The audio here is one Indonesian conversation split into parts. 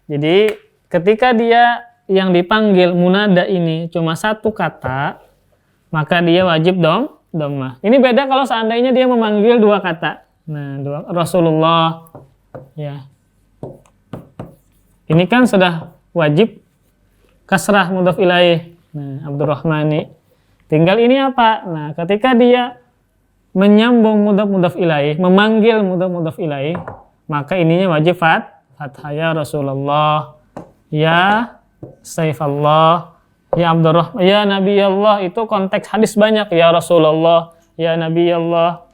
Jadi ketika dia yang dipanggil munada ini cuma satu kata, maka dia wajib dhammah. Ini beda kalau seandainya dia memanggil dua kata. Nah, Rasulullah, ya. Ini kan sudah wajib kasrah mudhaf ilaih. Nah, Abdurrahmani. Tinggal ini apa? Nah, ketika dia menyambung mudhaf ilaih, memanggil mudhaf ilaih, maka ininya wajib fathah. Ya Rasulullah, ya Saifallah, ya Abdurrahman, ya Nabi Allah. Itu konteks hadis banyak. Ya Rasulullah, ya Nabi Allah.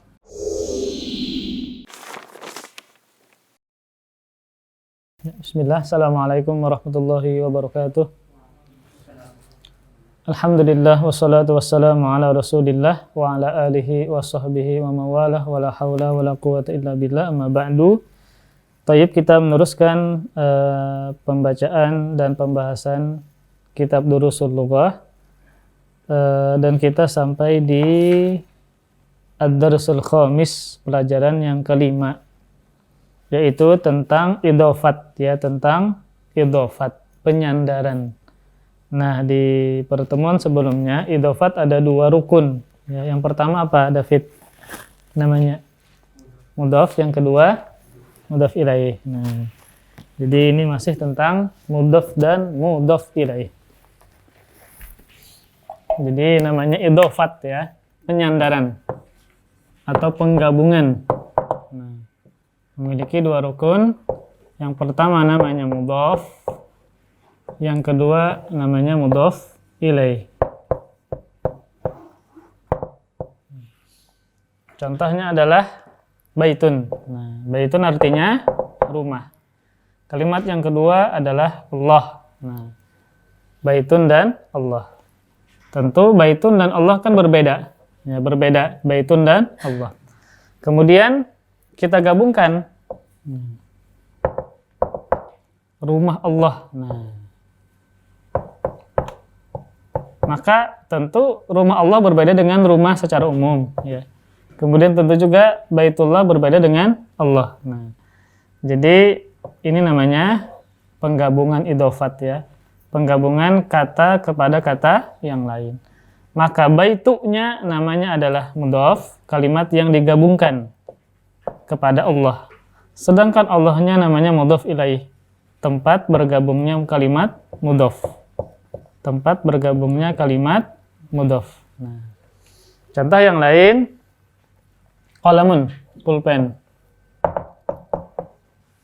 Bismillah, assalamualaikum warahmatullahi wabarakatuh. Alhamdulillah, wassalatu wassalamu ala rasulillah wa ala alihi wa sahbihi wa mawalah wa la hawla wa la quwata illa billah, amma ba'du. Tayyib, kita meneruskan pembacaan dan pembahasan kitab Durusul Lughah, dan kita sampai di Ad-Darsul Khamis, pelajaran yang kelima, yaitu tentang idhofat, ya, tentang idhofat, penyandaran. Nah, di pertemuan sebelumnya idhofat ada dua rukun, ya. Yang pertama apa, David? Namanya mudhaf, yang kedua mudhaf ilaih. Nah, jadi ini masih tentang mudhaf dan mudhaf ilaih. Jadi namanya idhofat, ya, penyandaran atau penggabungan. Nah, memiliki dua rukun. Yang pertama namanya mudhaf, yang kedua namanya mudhaf ilaih. Contohnya adalah baitun. Nah, baitun artinya rumah. Kalimat yang kedua adalah Allah. Nah, baitun dan Allah. Tentu baitun dan Allah kan berbeda. Ya, berbeda baitun dan Allah. Kemudian kita gabungkan rumah Allah. Nah, maka tentu rumah Allah berbeda dengan rumah secara umum, ya. Kemudian tentu juga Baitullah berbeda dengan Allah. Nah, jadi ini namanya penggabungan idhofat, ya. Penggabungan kata kepada kata yang lain. Maka baitunya namanya adalah mudhaf, kalimat yang digabungkan kepada Allah. Sedangkan Allahnya namanya mudhaf ilaih, tempat bergabungnya kalimat mudhaf. Tempat bergabungnya kalimat mudhaf. Nah, contoh yang lain, qalamun, pulpen,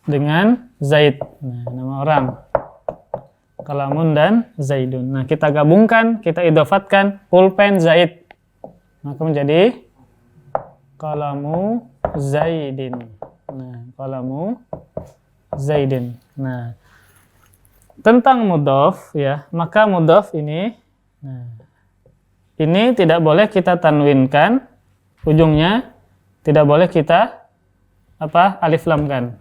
dengan Zaid. Nah, nama orang. Qalamun dan Zaidun. Nah, kita gabungkan, kita idhofatkan pulpen Zaid, maka menjadi qalamu Zaidin. Nah, qalamu Zaidin. Nah, tentang mudhaf, ya, maka mudhaf ini, nah, ini tidak boleh kita tanwinkan ujungnya, tidak boleh kita alif lamkan.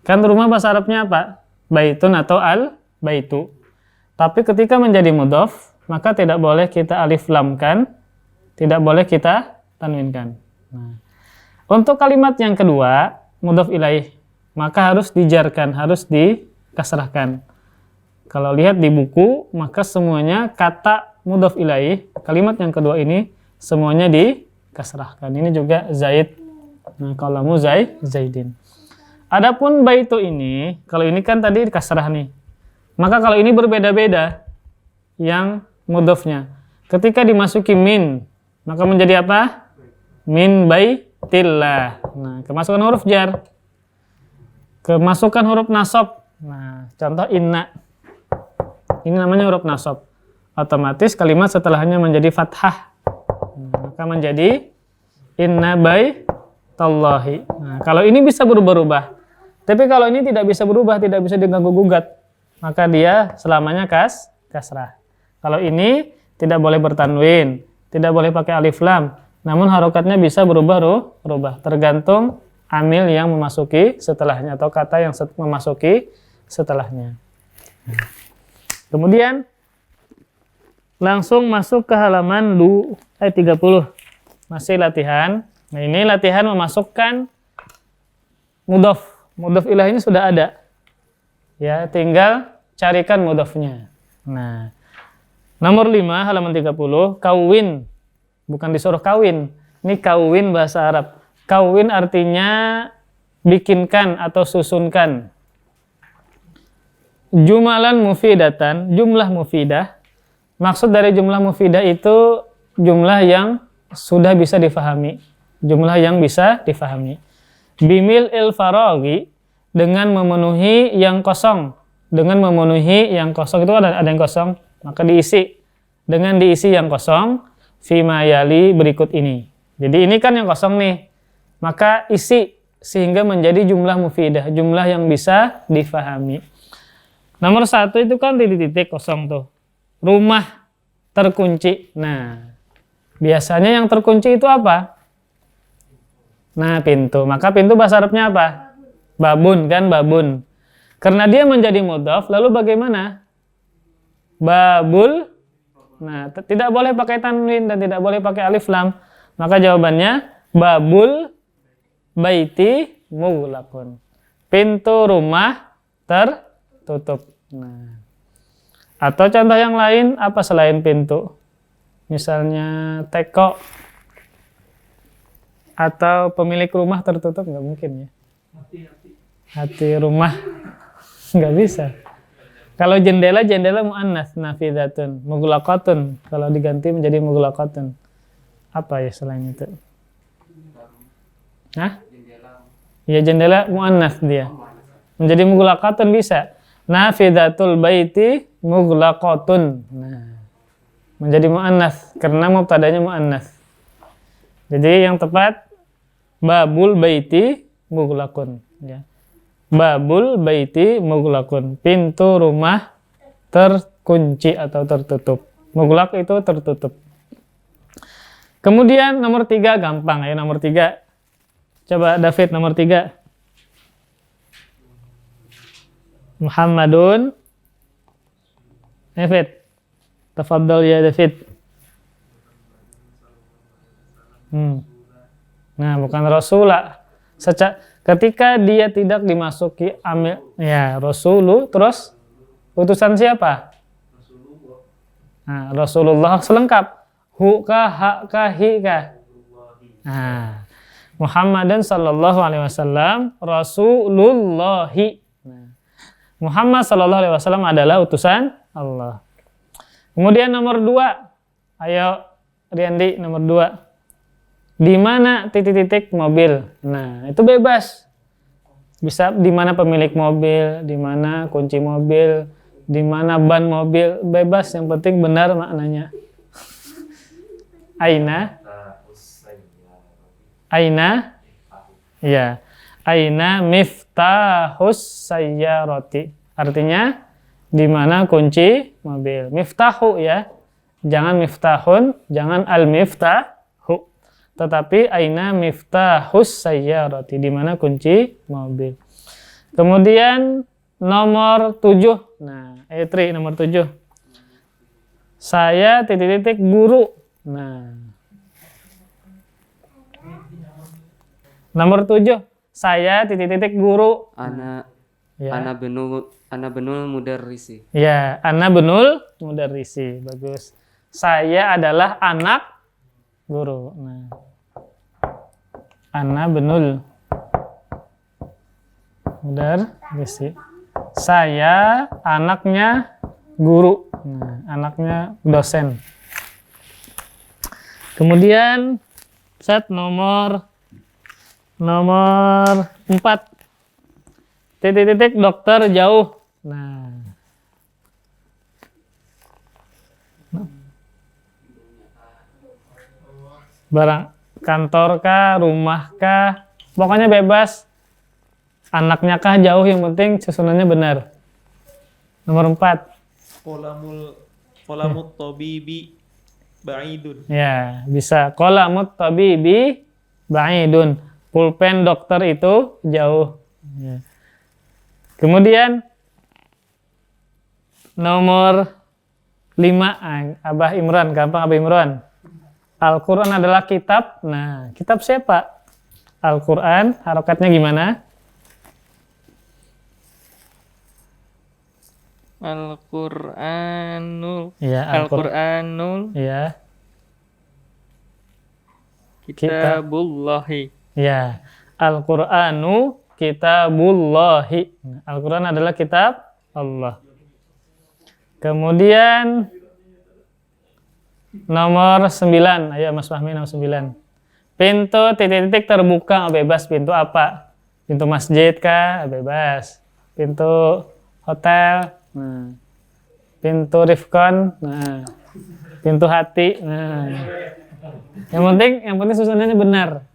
Kan rumah bahasa Arabnya apa? Baitun atau al-baitu. Tapi ketika menjadi mudhaf, maka tidak boleh kita alif lamkan, tidak boleh kita tanwinkan. Nah, untuk kalimat yang kedua, mudhaf ilaih, maka harus dijarkan, harus dikasrahkan. Kalau lihat di buku, maka semuanya kata mudhaf ilaih, kalimat yang kedua ini semuanya dikasrahkan. Ini juga Zaid. Nah, qalamu Zaidin. Adapun baitu ini, kalau ini kan tadi kasrah nih. Maka kalau ini berbeda-beda yang mudhafnya. Ketika dimasuki min, maka menjadi apa? Min baitillah. Nah, kemasukan huruf jar. Kemasukan huruf nasab. Nah, contoh inna. Ini namanya huruf nasab. Otomatis kalimat setelahnya menjadi fathah. Nah, maka menjadi inna baitallahi. Nah, kalau ini bisa berubah-ubah. Tapi kalau ini tidak bisa berubah, tidak bisa diganggu-gugat, maka dia selamanya kasrah. Kalau ini tidak boleh bertanwin, tidak boleh pakai alif lam, namun harokatnya bisa berubah-ubah, tergantung amil yang memasuki setelahnya atau kata yang memasuki setelahnya. Kemudian langsung masuk ke halaman 30. Masih latihan. Nah, ini latihan memasukkan mudhaf. Mudhaf ilaih ini sudah ada. Ya, tinggal carikan mudhafnya. Nah, nomor 5 halaman 30, kawin. Bukan disuruh kawin. Ini kawin bahasa Arab. Kawin artinya bikinkan atau susunkan. Jumalan mufidatan, jumlah mufidah. Maksud dari jumlah mufidah itu jumlah yang sudah bisa difahami. Jumlah yang bisa difahami. Bimil il faraghi, dengan memenuhi yang kosong. Dengan memenuhi yang kosong itu ada yang kosong, maka diisi. Dengan diisi yang kosong, fima yali berikut ini. Jadi ini kan yang kosong nih. Maka isi sehingga menjadi jumlah mufidah, jumlah yang bisa difahami. Nomor 1 itu kan titik-titik kosong tuh. Rumah terkunci. Nah, biasanya yang terkunci itu apa? Nah, pintu. Maka pintu bahasa Arabnya apa? Babun kan, babun. Karena dia menjadi mudhaf, lalu bagaimana? Babul. Nah, tidak boleh pakai tanwin dan tidak boleh pakai alif lam. Maka jawabannya babul baiti mughlaqun. Pintu rumah tertutup. Nah. Atau contoh yang lain apa selain pintu? Misalnya teko. Atau pemilik rumah tertutup, nggak mungkin ya. Hati rumah nggak bisa. Kalau jendela muannas nafidatun, mughlaqatun. Kalau diganti menjadi mughlaqatun. Apa ya selain itu? Hah? Ya jendela muannas dia. Menjadi mughlaqatun bisa. Nafidatul baiti mughlaqatun. Nah, menjadi muannas karena mubtadanya muannas. Jadi yang tepat babul baiti mughlaqun ya. Babul baiti mughlaqun. Pintu rumah terkunci atau tertutup. Mughlaq itu tertutup. Kemudian nomor 3 gampang ya, nomor 3. Coba David nomor 3. Muhammadun. David. Tafadhal ya David. Nah, bukan Rasulah. Ketika dia tidak dimasuki amil ya Rasulu, terus utusan siapa? Nah, Rasulullah selengkap. Hu ka ha ka hi ka. Nah, Muhammadan sallallahu alaihi wasallam Rasulullahi. Nah, Muhammad sallallahu alaihi wasallam adalah utusan Allah. Kemudian nomor 2. Ayo Riyandi nomor 2. Di mana titik-titik mobil? Nah, itu bebas. Bisa di mana pemilik mobil, di mana kunci mobil, di mana ban mobil, bebas, yang penting benar maknanya. Aina? Aina? Ya. Aina miftahus sayyarati. Artinya di mana kunci mobil. Miftahu ya. Jangan miftahun, jangan al-miftah. Tetapi aina miftahus sayyarati, di mana kunci mobil. Kemudian nomor 7. Nah, Etri nomor 7. Saya titik-titik guru. Nah. Nomor 7. Saya titik-titik guru. Ana Ya. ana benul mudarrisi. Ya, ana benul mudarrisi. Bagus. Saya adalah anak guru. Nah. Ana benul mudarrisi. Saya anaknya guru. Nah, anaknya dosen. Kemudian set nomor 4. Titik-titik dokter jauh. Nah. Barang kantor kah, rumah kah, pokoknya bebas. Anaknya kah jauh, yang penting susunannya benar. Nomor 4. Qalamut tabibi ba'idun. Ya, bisa. Qalamut tabibi ba'idun. Pulpen dokter itu jauh. Ya. Kemudian nomor 5, Abah Imran, gampang Abah Imran. Al-Quran adalah kitab. Nah, kitab siapa? Al-Quran, harokatnya gimana? Al-Qur'anul. Ya, Al-Qur'anul Ya, kitabullahi. ya. Al-Qur'anu kitabullahi. Nah, Al-Qur'an adalah kitab Allah. Kemudian nomor 9. Ayo Mas Fahmi, nomor 9. Pintu titik-titik terbuka bebas. Pintu apa? Pintu masjid kah? Bebas. Pintu hotel. Nah. Pintu Rifkon. Nah. Pintu hati. Nah. Yang penting susunannya benar.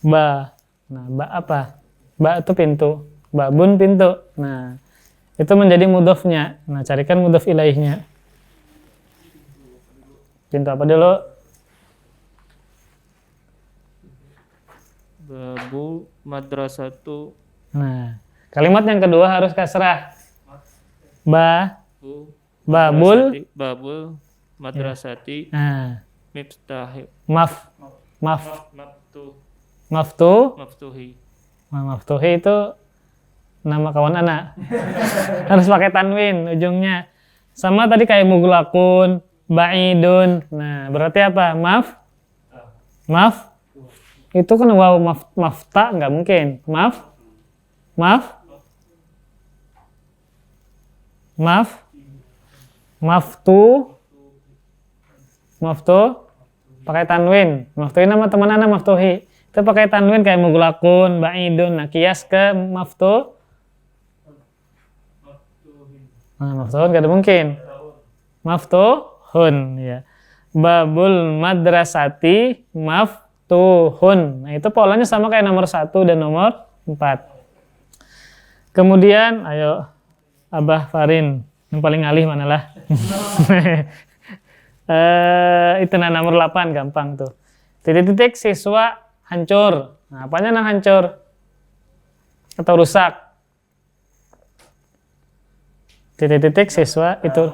Ba. Nah, ba apa? Ba itu pintu. Babun pintu. Nah, itu menjadi mudhofnya. Nah, carikan mudhof ilaihnya. Pintu apa dulu? Babu madrasatu. Nah, kalimat yang kedua harus kasrah. Babul. Babul madrasati. Nah, Miftahi. Maftuhi. Maftuhi itu nama kawan anak. Harus pakai tanwin ujungnya. Sama tadi kayak mughlaqun, ba'idun. Nah, berarti apa? Maf. Itu kan waw mafta nggak mungkin. Maftu pakai tanwin. Maftuhi nama teman anak maftuhi. Itu pakai tanwin kayak mughlaqun, ba'idun. Nah, kias ke maftuhin nggak ada mungkin. Maftuhun ya. Babul madrasati maftuhun. Nah, itu polanya sama kayak nomor 1 dan nomor 4. Kemudian ayo Abah Farin, yang paling alih manalah. Itu nomor 8 gampang tuh. Titik-titik siswa hancur. Nah, apanya yang hancur? Atau rusak? Titik-titik siswa itu.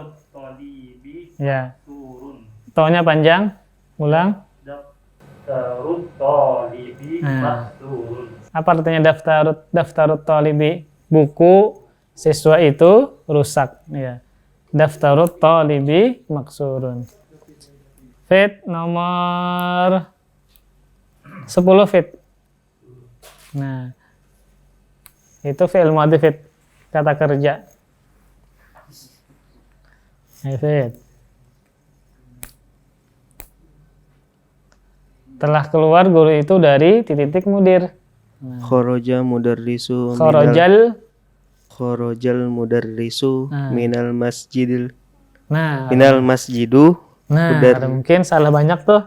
Ya. To-nya panjang. Ulang. Nah, apa artinya daftarut talibi? Buku siswa itu rusak. Ya. Daftarut talibi maksurun. Fit nomor 10 fit. Nah, itu fi'il madhi fit, kata kerja. Fit. Telah keluar guru itu dari titik mudir. Kharaja mudarrisu Kharajal mudarrisu minal masjidil. Nah, Minal masjidu. Nah, ada mungkin salah banyak tuh.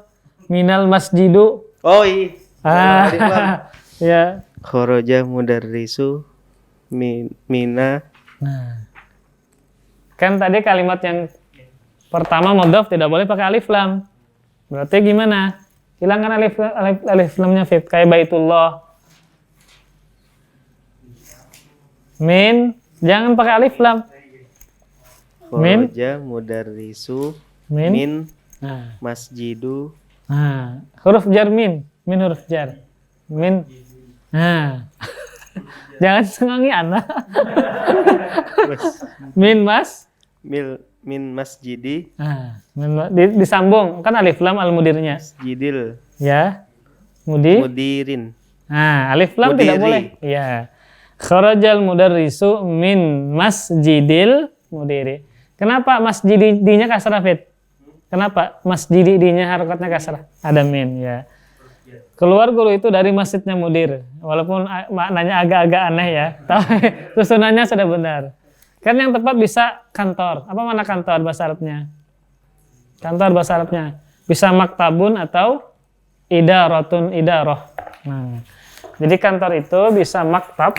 Minal masjidu. Oh iya. Ya. Kharaja mudarrisu mina. Nah. Kan tadi kalimat yang pertama mudhaf tidak boleh pakai alif lam. Berarti gimana? Hilangkan alif lamnya fit kayak Baitullah. Min, jangan pakai alif lam. Kharaja mudarrisu min masjidu. Nah, huruf jar min huruf jar. Min. Nah. Jangan sengangi anak. Min masjidi. Nah, disambung kan alif lam al mudirnya. Masjidil. Ya. Mudirin. Nah, alif lam tidak boleh. Ya. Kharajal mudarrisu min masjidil mudiri. Kenapa masjidinya kasrah fit? Kenapa masjidinya harokatnya kasrah? Ada min ya. Keluar guru itu dari masjidnya mudir. Walaupun maknanya agak-agak aneh ya. Tapi susunannya sudah benar. Kan yang tepat bisa kantor. Apa mana kantor bahasa Arabnya? Kantor bahasa Arabnya. Bisa maktabun atau idaratun idaroh. Nah, jadi kantor itu bisa maktab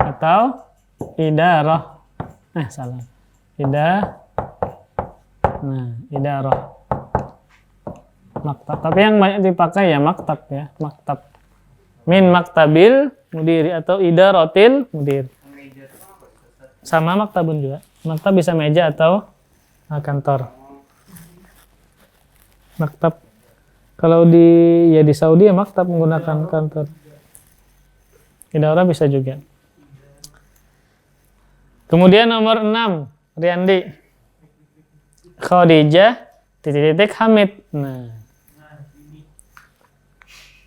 atau idaroh. Salah. Idaroh. Maktab. Tapi yang banyak dipakai ya maktab ya. Maktab. Min maktabil mudiri atau idaratil mudir. Sama maktabun juga. Maktab bisa meja atau kantor. Maktab. Kalau di Saudi ya maktab menggunakan kantor. Idharah bisa juga. Kemudian nomor 6, Riyandi. Khadijah titik-titik Hamid. Nah.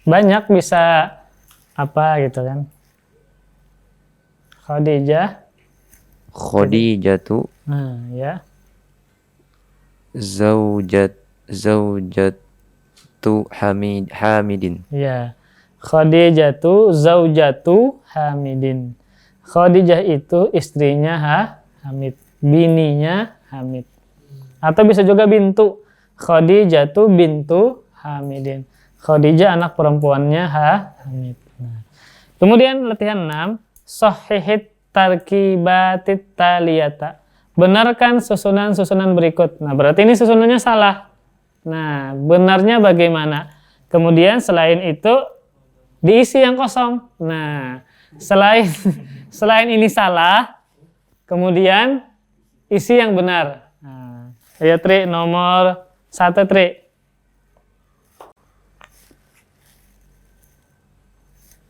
Banyak bisa apa gitu kan. Khadijah. Khadijatu Nah, ya. zaujatu Hamidin. Ya. Khadijatu zaujatu Hamidin. Khadijah itu istrinya Hamid, bininya Hamid. Atau bisa juga bintu. Khadijatu bintu Hamidin. Khadijah anak perempuannya Hamid. Nah. Kemudian latihan 6, sahihit tarkibatit taliyata. Benarkan susunan-susunan berikut. Nah, berarti ini susunannya salah. Nah, benarnya bagaimana? Kemudian selain itu diisi yang kosong. Nah, selain ini salah, kemudian isi yang benar. Nah, ya Tri, nomor 1 Tri.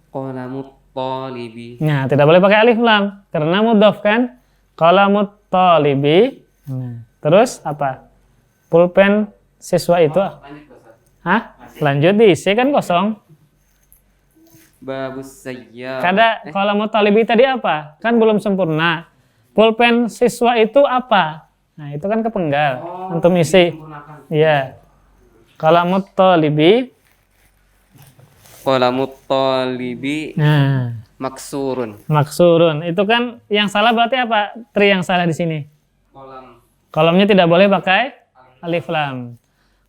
Qalamut talibi. Nah, tidak boleh pakai alif lam karena mudhof kan. Qalamut talibi. Nah, terus apa? Pulpen siswa itu. Hah? Lanjut diisi kan kosong. Babus sayyar. Kada qalamut talibi tadi apa? Kan belum sempurna. Pulpen siswa itu apa? Nah, itu kan kepenggal. Antum isi. Iya. Qalamut talibi. Qalamut talibi Nah, maksurun. maksurun. Itu kan yang salah berarti apa? Tri yang salah di sini. Qalam Kolomnya tidak boleh pakai alif lam.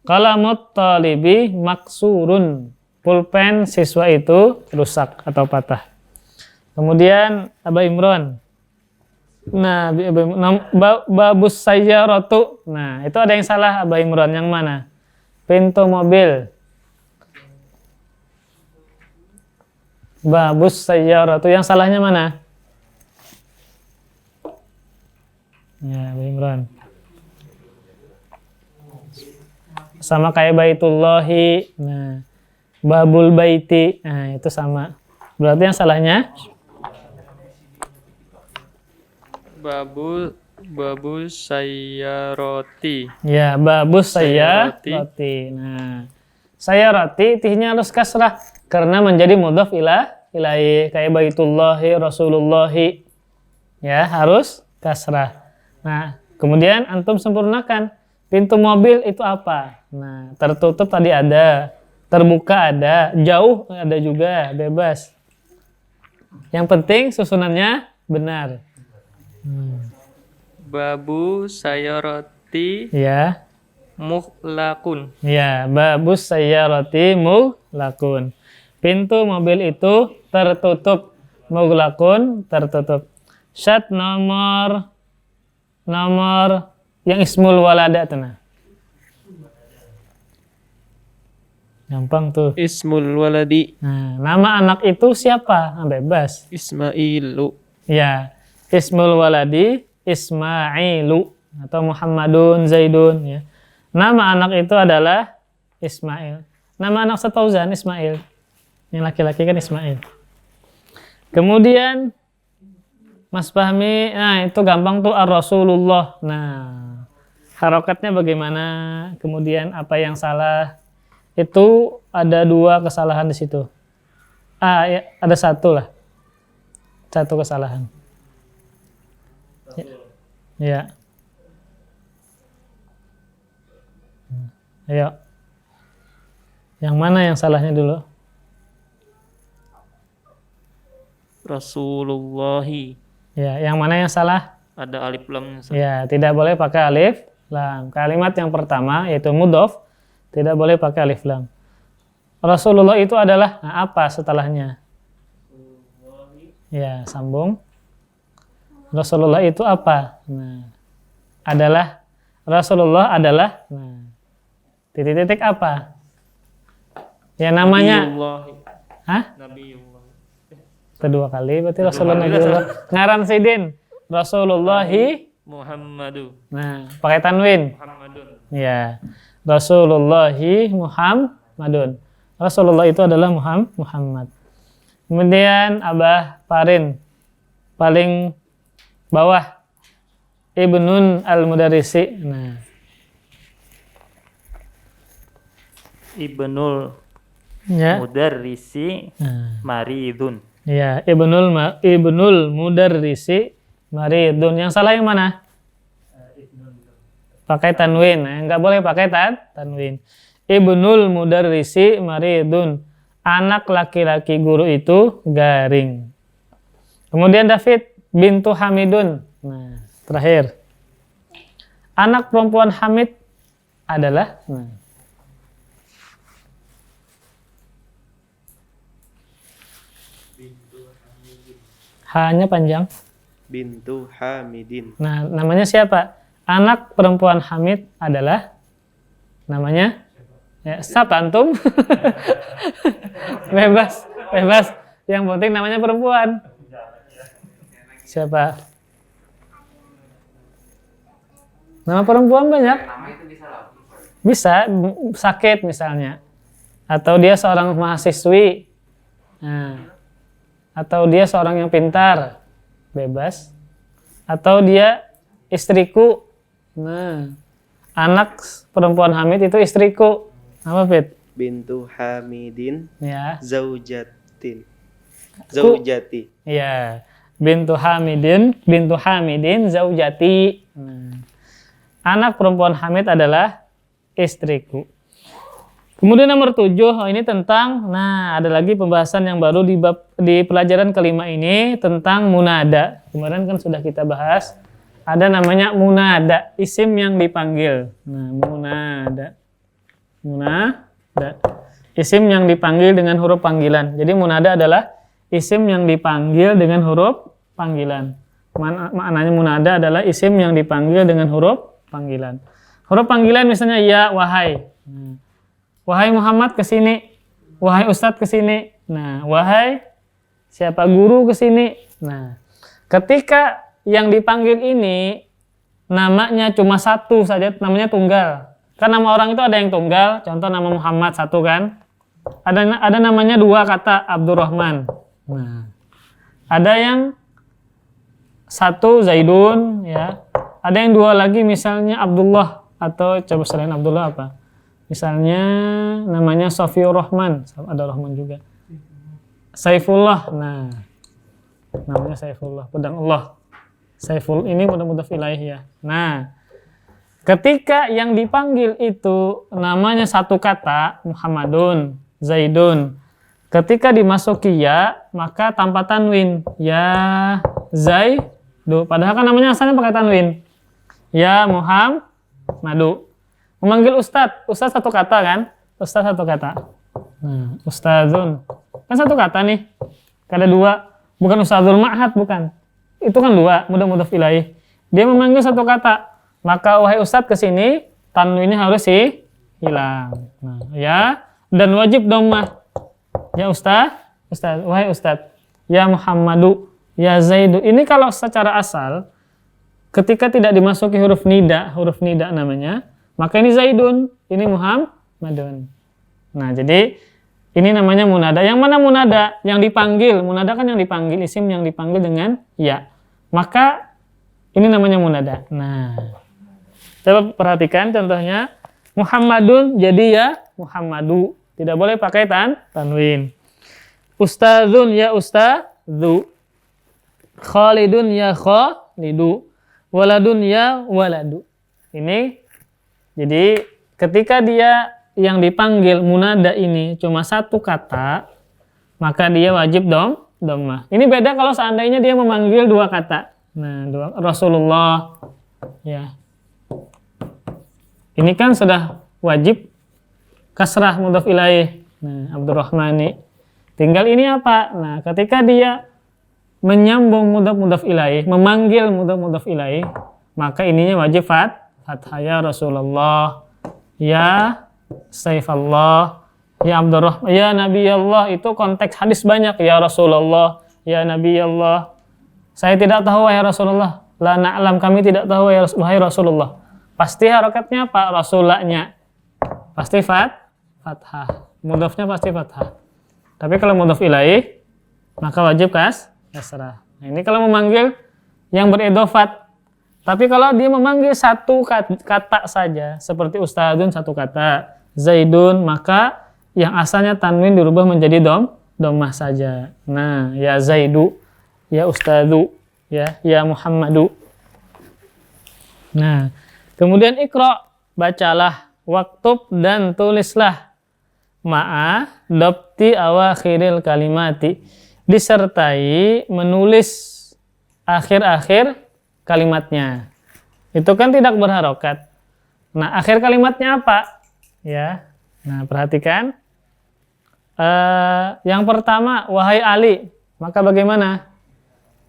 Qalamut talibi maksurun. Pulpen siswa itu rusak atau patah. Kemudian Aba Imron. Nah, babus sayyaratu. Nah, itu ada yang salah Aba Imron. Yang mana? Pintu mobil. Babus sayyaratu. Yang salahnya mana? Ya, Aba Imron. Sama kayak baitullahi. Nah, babul baiti. Nah, itu sama. Berarti yang salahnya Babul sayyarati. ya, babus sayyarati. Nah, sayyarati tihnya harus kasrah karena menjadi mudhaf ilahi kayak baitullahi rasulullahi. Ya, harus kasrah. Nah, kemudian antum sempurnakan. Pintu mobil itu apa? Nah, tertutup tadi ada, terbuka ada, jauh ada juga, bebas. Yang penting susunannya benar. Babu sayyarati Ya, muhlakun. ya, babus sayyarati mughlaqun. Pintu mobil itu tertutup. Mughlaqun tertutup. Syat nomor yang ismul walada tuh nah. Gampang tuh. Ismul waladi Nah, nama anak itu siapa? Nah, bebas. Ismailu. Ya, ismul waladi Ismailu atau Muhammadun Zaidun ya. Nama anak itu adalah Ismail. Nama anak Fauzan Ismail. Yang laki-laki kan Ismail. Kemudian Mas Fahmi, nah itu gampang tuh ar-Rasulullah. Nah, harokatnya bagaimana? Kemudian apa yang salah? Itu ada 2 kesalahan di situ. Ya, ada 1 lah. 1 kesalahan. Ya. Ayo. Yang mana yang salahnya dulu? Rasulullahi. Ya, yang mana yang salah? Ada alif lamnya. Ya, tidak boleh pakai alif lam. Kalimat yang pertama yaitu mudhof tidak boleh pakai alif lam. Rasulullah itu adalah apa setelahnya? Ya, sambung. Rasulullah itu apa? Nah, Rasulullah adalah titik-titik apa? Ya namanya. Nabiyullahi. Hah? Nabiyullah. Kedua kali berarti Rasulullah Nabiullah. Ngaran sidin. Rasulullahi. Muhammadu. Nah, pakai tanwin. Muhammadun. Ya. Rasulullahi Muhammadun. Rasulullah itu adalah Muhammad. Kemudian Abah Parin paling bawah Ibnun al-Mudarrisi. Nah, Ibnul ya. Mudarrisi Nah, maridun. ya, Ibnul Mudarrisi maridun. Yang salah yang mana? Pakai tanwin. Enggak boleh pakai tanwin. Ibnul Mudarrisi maridun. Anak laki-laki guru itu garing. Kemudian David bintu Hamidun. Nah, terakhir. Anak perempuan Hamid adalah H-nya panjang. Bintu Hamidin. Nah, namanya siapa? Anak perempuan Hamid adalah namanya ya, siapa antum? bebas. Yang penting namanya perempuan. Siapa? Nama perempuan banyak. Bisa sakit misalnya. Atau dia seorang mahasiswi. Nah, atau dia seorang yang pintar. Bebas. Atau dia istriku. Nah, anak perempuan Hamid itu istriku. Apa, Fit? Bintu Hamidin. Ya. Zaujatin. Zaujati. Ya. Bintu Hamidin zaujati. Nah, anak perempuan Hamid adalah istriku. Kemudian nomor 7, ini tentang, nah ada lagi pembahasan yang baru di pelajaran kelima ini tentang munada. Kemarin kan sudah kita bahas, ada namanya munada, isim yang dipanggil. Nah, munada, isim yang dipanggil dengan huruf panggilan. Jadi munada adalah isim yang dipanggil dengan huruf panggilan. Maknanya munada adalah isim yang dipanggil dengan huruf panggilan. Huruf panggilan misalnya ya, wahai. Wahai Muhammad ke sini. Wahai Ustadz ke sini. Nah, wahai siapa guru ke sini. Nah, ketika yang dipanggil ini namanya cuma satu saja, namanya tunggal. Kan nama orang itu ada yang tunggal, contoh nama Muhammad satu kan. Ada namanya dua kata Abdurrahman. Nah, ada yang satu Zaidun ya. Ada yang dua lagi misalnya Abdullah, atau coba selain Abdullah apa? Misalnya namanya Sofiur Rahman, ada Rahman juga. Saifullah, nah namanya Saifullah, pedang Allah. Saiful ini mudhaf ilaih ya. Nah, ketika yang dipanggil itu namanya satu kata, Muhammadun, Zaidun. Ketika dimasuki ya, maka tanpa tanwin. Ya Zaidu, padahal kan namanya asalnya pakai tanwin. Ya Muhammadu. Memanggil Ustadz satu kata kan? Ustadz satu kata. Nah, Ustadzun. Kan satu kata nih. Ada dua. Bukan Ustadzul Ma'had, bukan. Itu kan dua, mudhaf ilaih. Dia memanggil satu kata. Maka wahai Ustadz ke sini, tanwinnya harus hilang. Nah, ya. Dan wajib dhammah. Ya Ustadz, wahai Ustadz. Ya Muhammadu, ya Zaidu. Ini kalau secara asal, ketika tidak dimasuki huruf nida namanya, maka ini Zaidun, ini Muhammadun. Nah, jadi ini namanya munada. Yang mana munada? Yang dipanggil. Munada kan yang dipanggil, isim yang dipanggil dengan ya. Maka ini namanya munada. Nah, coba perhatikan contohnya. Muhammadun jadi ya Muhammadu. Tidak boleh pakai tanwin. Ustadzun ya ustadzu. Khalidun ya khalidu. Waladun ya waladu. Ini jadi ketika dia yang dipanggil munada ini cuma satu kata, maka dia wajib dhammah. Ini beda kalau seandainya dia memanggil dua kata. Nah, Rasulullah ya. Ini kan sudah wajib kasrah mudhaf ilaih. Nah, Abdurrahmani. Tinggal ini apa? Nah, ketika dia menyambung mudhaf ilaih, memanggil mudhaf ilaih, maka ininya wajib fathah. Ya Rasulullah, ya Saifallah, ya Abdurrahman, ya Nabi Allah. Itu konteks hadis banyak. Ya Rasulullah, ya Nabi Allah. Saya tidak tahu wahai Rasulullah. La na'lam, kami tidak tahu wahai Rasulullah. Pasti harokatnya apa? Rasulahnya pasti fathah. Mudhafnya pasti fathah. Tapi kalau mudhaf ilaih maka wajib kasrah. Nah, ini kalau memanggil yang beridofat. Tapi kalau dia memanggil satu kata saja, seperti ustadzun satu kata, zaidun, maka yang asalnya tanwin dirubah menjadi dhammah saja. Nah, ya zaidu, ya ustadzu, ya Muhammadu. Nah, kemudian iqra, bacalah, waktub dan tulislah, ma'a dabti awakhiril kalimati, disertai menulis akhir-akhir kalimatnya. Itu kan tidak berharokat. Nah, akhir kalimatnya apa? Ya. Nah, perhatikan. Yang pertama, wahai Ali. Maka bagaimana?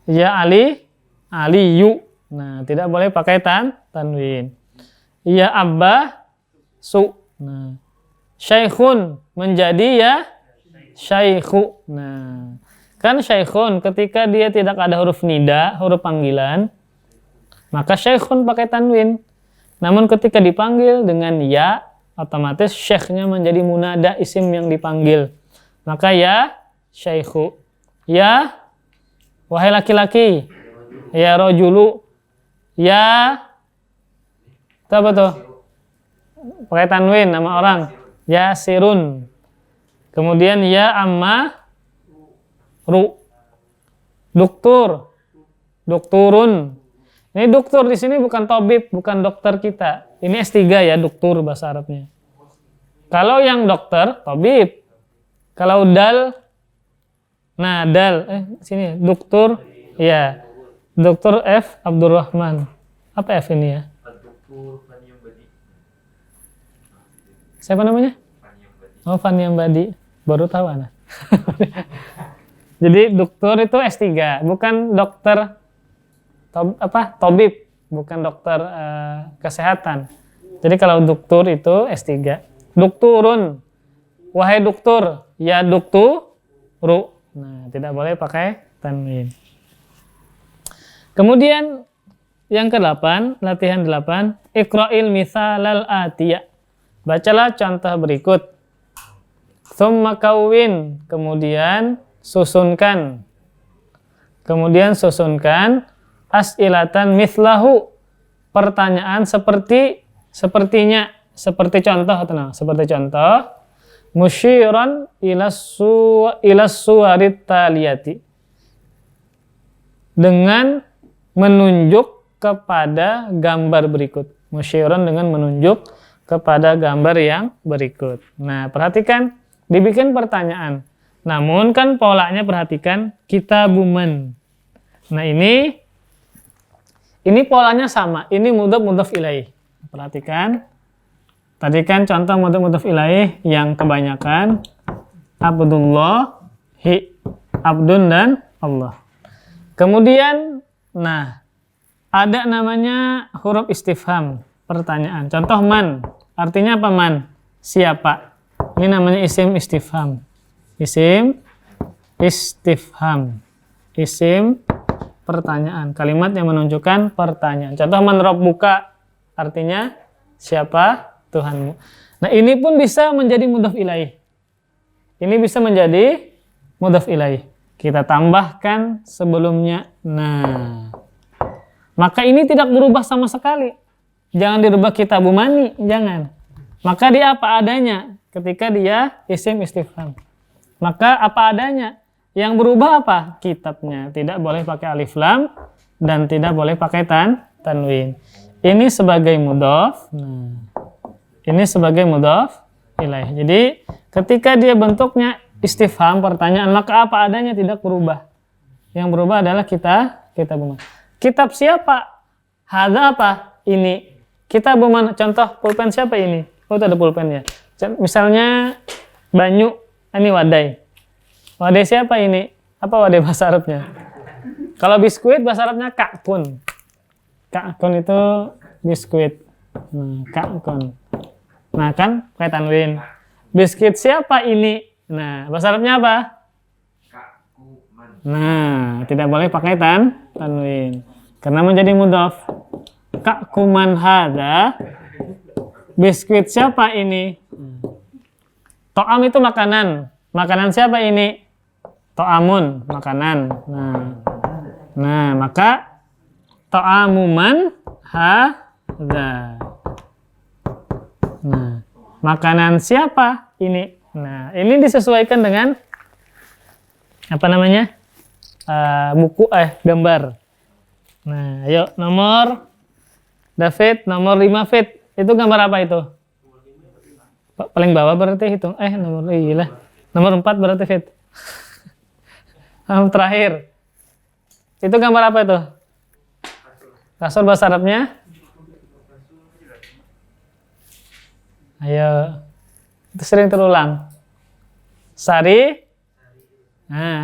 Ya Ali, Aliyu. Nah, tidak boleh pakai tanwin. Ya Abba, su. Nah, Syekhun menjadi ya Syaikhu. Nah, kan Syekhun ketika dia tidak ada huruf nida, huruf panggilan, maka Syekhun pakai tanwin. Namun ketika dipanggil dengan ya, otomatis syekhnya menjadi munada, isim yang dipanggil. Maka ya Syaikhu. Ya wahai laki-laki. Ya rojulu. Ya itu apa tuh? Pakai tanwin nama orang. Ya sirun. Kemudian ya amma ru. Doktur. Dokturun. Ini dokter di sini bukan tabib, bukan dokter kita. Ini S3 ya, dokter bahasa Arabnya. Kalau yang dokter, tabib. Kalau dal, nah dal, sini dokter, ya, dokter F Abdurrahman. Apa F ini ya? Siapa namanya? Oh, Fanyambadi. Baru tahu anak. Jadi dokter itu S3, bukan dokter tabib, bukan dokter kesehatan. Jadi kalau dokter itu S3. Dokturun, wahai dokter, ya dokturu. Nah, tidak boleh pakai tanwin. Kemudian yang ke-8, latihan 8, iqra'il mithalal atiyah. Bacalah contoh berikut. Tsumma kawwin, kemudian susunkan. As'ilatan mithlahu, pertanyaan sepertinya, seperti contoh, musyiran ila suwarit taliyati, dengan menunjuk kepada gambar berikut. Musyiran dengan menunjuk kepada gambar yang berikut. Nah, perhatikan, dibikin pertanyaan. Namun kan polanya perhatikan, kitabuman. Nah, ini polanya sama, ini mudhaf ilaih. Perhatikan, tadi kan contoh mudhaf ilaih yang kebanyakan Abdullah, Abdun dan Allah. Kemudian, nah, ada namanya huruf istifham, pertanyaan. Contoh man, artinya apa man? Siapa? Ini namanya isim istifham. Isim istifham. Isim pertanyaan, kalimat yang menunjukkan pertanyaan. Contoh man rabbuka, artinya siapa Tuhanmu. Nah, ini pun bisa menjadi mudhaf ilaih. Ini bisa menjadi mudhaf ilaih. Kita tambahkan sebelumnya. Nah, maka ini tidak berubah sama sekali. Jangan dirubah kitabumani, jangan. Maka dia apa adanya ketika dia isim istifham. Maka apa adanya. Yang berubah apa? Kitabnya. Tidak boleh pakai alif lam dan tidak boleh pakai tanwin. Ini sebagai mudhaf. Nah, ini sebagai mudhaf ilaih. Jadi ketika dia bentuknya istifham, pertanyaan, maka apa adanya tidak berubah. Yang berubah adalah kitabun. Kitab siapa? Hadza apa? Ini. Kitabun. Contoh pulpen siapa ini? Oh, itu ada pulpennya. Misalnya banyu, ini wadai. Wadai siapa ini? Apa wadai bahasa Arabnya? Kalau biskuit bahasa Arabnya ka'kun. Ka'kun itu biskuit. Ka'kun. Nah, kan pakai tanwin. Biskuit siapa ini? Nah, bahasa Arabnya apa? Nah, tidak boleh pakai tanwin. Karena menjadi mudhaf. Ka'kuman hadza. Biskuit siapa ini? To'am itu makanan. Makanan siapa ini? Ta'amun, makanan. Nah, maka ta'amu man hadza. Nah, makanan siapa ini? Nah, ini disesuaikan dengan apa namanya? Gambar. Nah, ayo nomor David, nomor 5 Fit. Itu gambar apa itu? Paling bawah berarti hitung. Nomor iya. Nomor 4 berarti Fit. Terakhir. Itu gambar apa itu? Kasur bahasa Arabnya? Ayo. Itu sering terulang.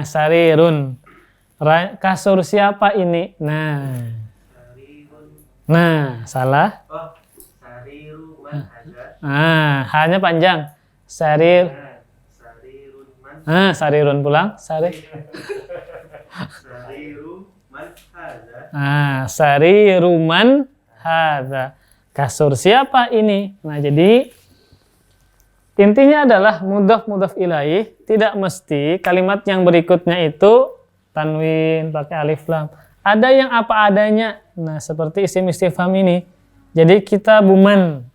Sarirun. Kasur siapa ini? Nah, salah. Hanya panjang. Sarirun pulang. Sariruman hadza. Kasur siapa ini? Nah, jadi intinya adalah mudhaf ilaih, tidak mesti kalimat yang berikutnya itu tanwin pakai alif lam. Ada yang apa adanya. Nah, seperti isim istifham ini. Jadi kita buman.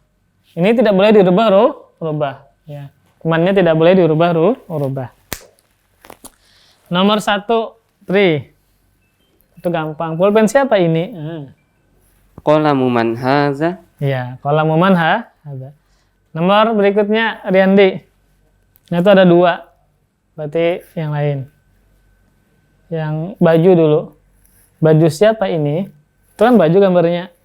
Ini tidak boleh dirubah ya. Mannya tidak boleh dirubah. Nomor 1, Tri. Itu gampang. Pulpen siapa ini? Qalamu man hadza. Ya, qalamu man hadza. Nomor berikutnya Riyandi. Nah, itu ada 2. Berarti yang lain. Yang baju dulu. Baju siapa ini? Itu kan baju gambarnya.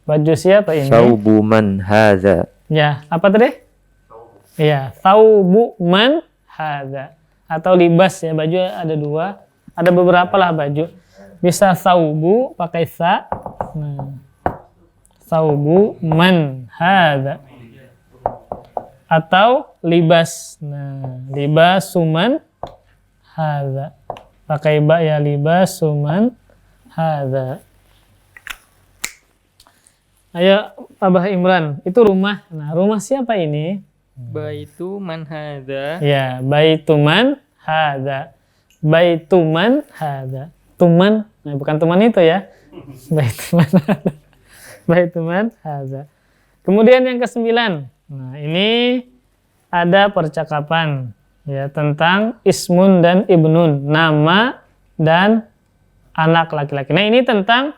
Baju siapa ini? Thawbu man hadza. Ya, apa tadi? Iya, thawbu man hadza. Atau libas ya, baju ada 2. Ada beberapa lah baju. Bisa thawbu pakai sa. Thawbu man hadza. Atau libas. Nah, libasuman hadza. Pakai ba ya, libasuman hadza. Ayo Abah Imran, itu rumah. Nah, rumah siapa ini? Baitu man hadza. Ya, baituman hadza. Baituman hadza. Tuman, nah bukan tuman itu ya. Baituman hadza. Baituman hadza. Kemudian yang ke-9. Nah, ini ada percakapan ya tentang ismun dan ibnun, nama dan anak laki-laki. Nah, ini tentang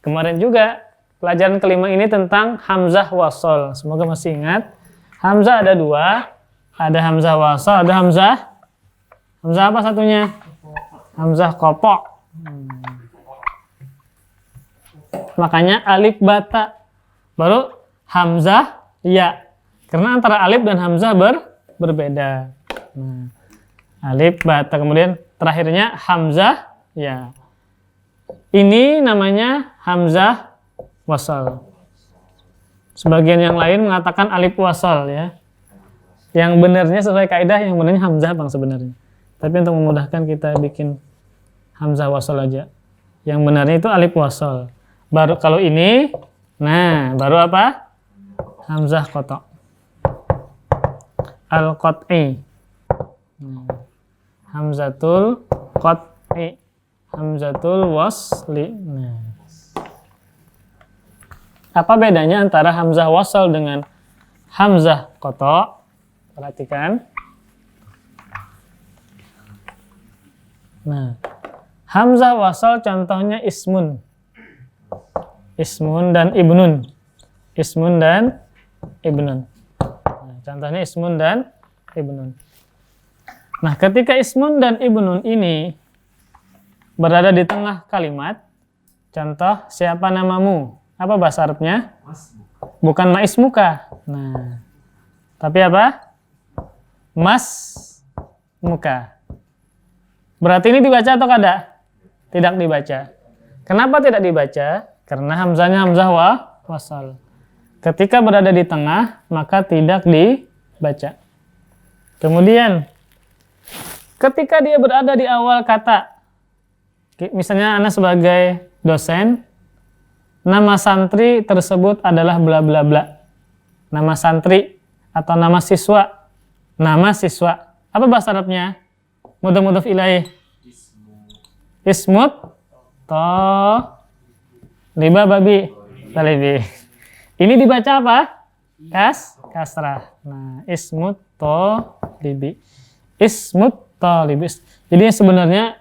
kemarin juga pelajaran kelima ini tentang hamzah wasol. Semoga masih ingat. Hamzah ada 2. Ada hamzah wasol, ada hamzah apa satunya? Hamzah kopok. Makanya alif bata. Baru hamzah ya. Karena antara alif dan hamzah berbeda. Nah, alif bata, kemudian terakhirnya hamzah ya. Ini namanya hamzah wasal. Sebagian yang lain mengatakan alif wasal ya. Yang benarnya sesuai kaidah, yang benarnya hamzah bang sebenarnya. Tapi untuk memudahkan kita bikin hamzah wasal aja. Yang benarnya itu alif wasal. Baru kalau ini, nah baru apa? Hamzah qata'. Al-qat'i. Hamzatul qat'i. Hamzatul wasli. Nah. Apa bedanya antara hamzah wasal dengan hamzah qata'? Perhatikan. Nah, hamzah wasal contohnya ismun. Ismun dan ibnun. Ismun dan ibnun. Nah, contohnya ismun dan ibnun. Nah, ketika ismun dan ibnun ini berada di tengah kalimat, contoh siapa namamu? Apa bahasa Arabnya? Bukan ma'ismuka. Nah, tapi apa? Mas muka. Berarti ini dibaca atau kada? Tidak dibaca. Kenapa tidak dibaca? Karena hamzahnya hamzah wasal. Ketika berada di tengah, maka tidak dibaca. Kemudian, ketika dia berada di awal kata, misalnya Anda sebagai dosen, nama santri tersebut adalah bla bla bla. Nama santri atau nama siswa. Nama siswa. Apa bahasa Arabnya? Mudhaf ilaih. Ismut liba babi talibi. Ini dibaca apa? Kasrah. Nah, ismut libi. Ismut libi. Jadi sebenarnya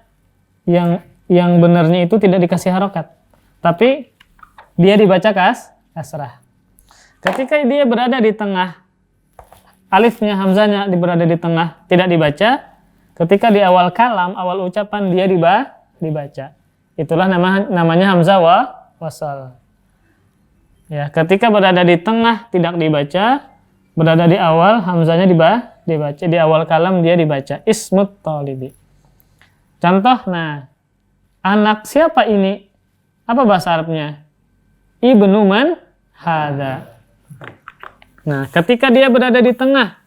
yang benarnya itu tidak dikasih harokat, tapi dia dibaca kasrah. Ketika dia berada di tengah, alifnya, hamzanya berada di tengah, tidak dibaca. Ketika di awal kalam, awal ucapan dia dibaca. Itulah namanya hamzah wasal. Ya, ketika berada di tengah tidak dibaca, berada di awal hamzanya dibaca, di awal kalam dia dibaca. Ismut talibi. Contoh, nah, anak siapa ini? Apa bahasa Arabnya? Ibnu man hadza. Nah, ketika dia berada di tengah,